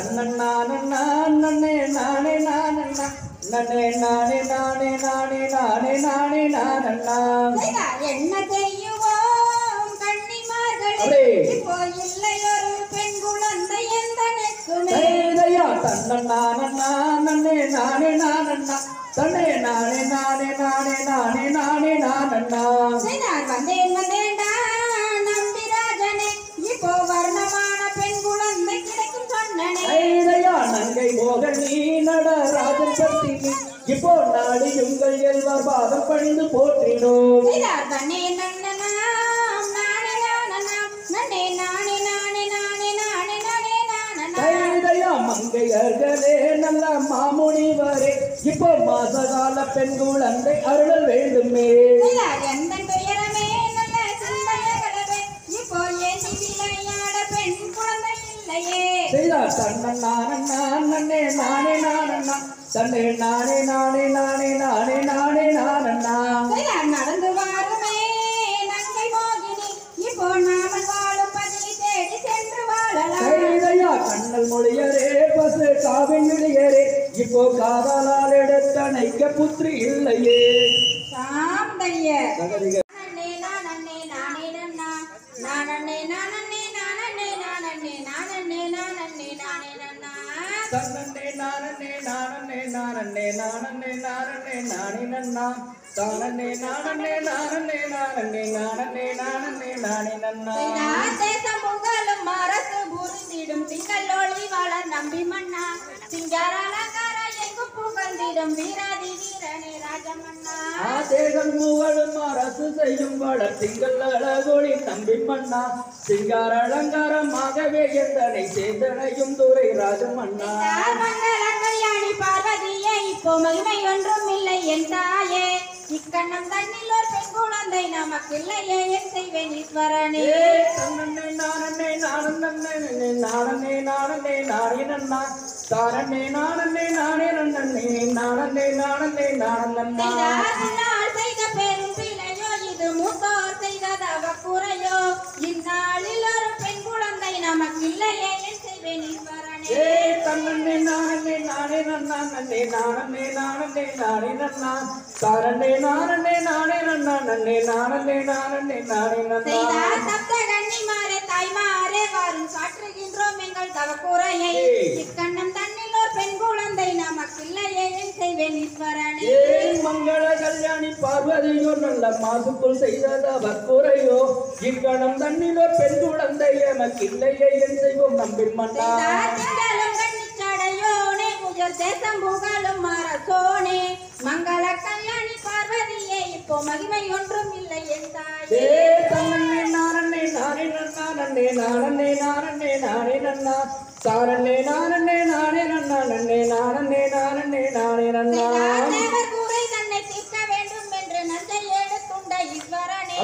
தன்னண்ணா நன்னே நானே நானண்ணா நன்னே நானே நானே நானே நானே நானே நானண்ணா என்ன செய்யுவோம் கன்னிமார்களே இப்போ இல்லையொரு பெண் குழந்தை எந்தனுக்குமே தன்னண்ணா நன்னே நானே நானண்ணா தன்னே நானே நானே நானே நானே நானே நானண்ணா வந்தேன்டா நம்பிராஜனே இப்போ வர்ணமான பெண் குழந்தை கிடைக்கும் சொன்னனே நங்கை மோகன் நீ நடராஜன் பத்தி இப்போ நாடு உங்கள் எல்வார் பாதம் பணிந்து போற்றினோம் மங்கையர்களே நல்ல மாமுனிவரே இப்போ மாசகால பெண் குழந்தை அருளல் வேண்டுமே நன்னே நானே நானண்ணா தன்னே நானே நானே நானே நானே நானே நானண்ணா நடந்து வாருமே நங்கை மோகினி இப்போ நாமல் வாழும் பதி தேடி சென்று வாழலாம் கண்ணல் மொழியரே பசு காவின் விழியரே இப்போ காதலால் எடுத்தணைக்க புத்திரி இல்லையே தன்னே நானே நானே நானே நானே நானே நானே நன்னா தானே நானே நானே நானே நானே நானே நானே நன்னா தேசம் புகழும் அரசு புரிந்திடும் திங்களொளி வளர் நம்பி மன்னா சிங்காரலங்கார எங்கும் புகழ்ந்திடும் வீராதி வீரனே ராஜமன்னா தேசம் புகழும் அரசு செய்யும் வளர் திங்கள் அழகொளி நம்பி மன்னா சிங்கார அலங்காரமாகவே எந்தனை சேந்தனையும் துரை ராஜமன்னா மங்கள கல்யாணி பார்வதியே இப்போ மகிமை ஒன்றும் இல்லை என் தாயே இக்கண்ணம் தண்ணில் ஒரு பெண் குழந்தை நமக்கில்லையே என் செய்வேன் ஈஸ்வரனே தன்னே நானே நானே நானே நானே நானே நன்னா தானே நானே நானே நன்னே நானே நானே நானே செய்த பெரும் பிழையோ இது மூத்தோர் செய்த தவ குறையோ இந்நாளில் ஒரு பெண் குழந்தை நமக்கில்லையே என் செய்வேன் ஈஸ்வரனே தன்னே நானே நானே நன்னா நன்னே நானே நானே நானே நன்னா தானே நானே நானே நன்னா நன்னே நானே நானே நானே நன்னா சப்த கன்னிமாரே தாய்மாரே வாரும் சாற்றுகின்றோம் எங்கள் தவ குறையை இக்கண்ணம் தண்ணில் ஒரு பெண் குழந்தை நமக்கில்லையே என் செய்வேன் ஈஸ்வரனே மங்கள கல்யாணி பார்வதியோ நல்ல மாசுக்குள் செய்ததவ குறையோ இக்கணம் தண்ணில் ஒரு பெண் குழந்தை எமக்கில்லையே என் செய்வோம் நம்பின் மன்னா தேசம் புகழும் அரசோனே மங்கள கல்யாணி பார்வதியே இப்போ மகிமை ஒன்றும் இல்லை என் தாயே தன்னே நானே நானே நன்னா நன்னே நானே நானே நானே நன்னா தானே நானே நானே நன்னா நன்னே நானே நானே நானே நன்னா தேவர் கூரை தன்னை தீர்க்க வேண்டும் என்று நஞ்சை எடுத்துண்ட ஈஸ்வரனே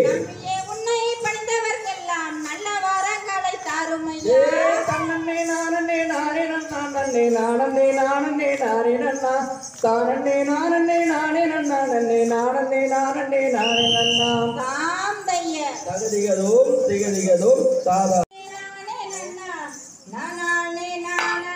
நம்பியே உன்னை பணிந்தவர்க்கெல்லாம் நல்ல வரங்களை தாருமையா தன்னே நானே நானே நன்னா நன்னே நானே நானே நானே நன்னா தானே நானே நானே நன்னா நன்னே நானே நானே நானே நன்னா தாம் தைய தகதிகதோம் திகதிகதோம் சாதா நானே நானே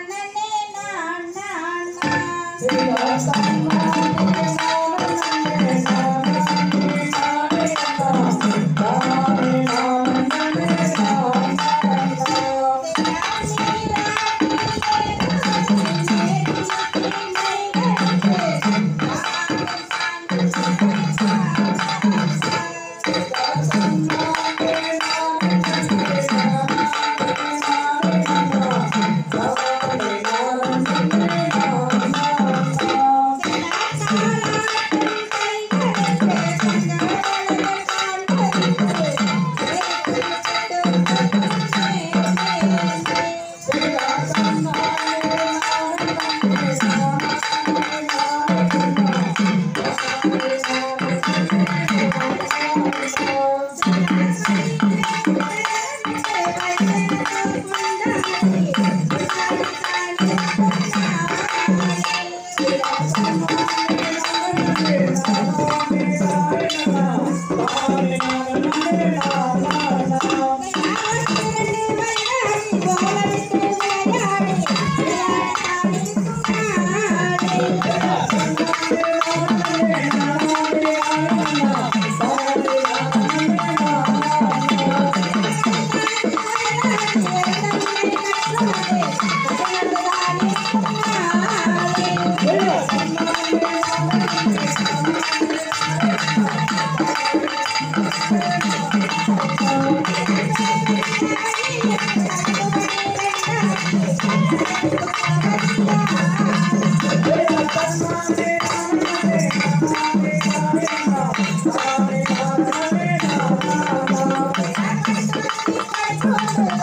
குழந்தை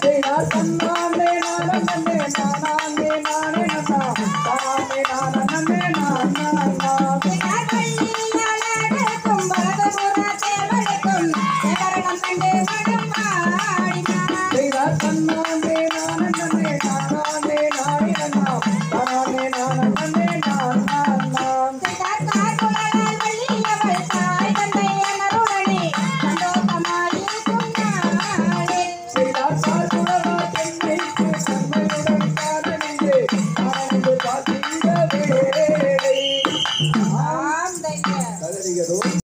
செய்தார் கண்ண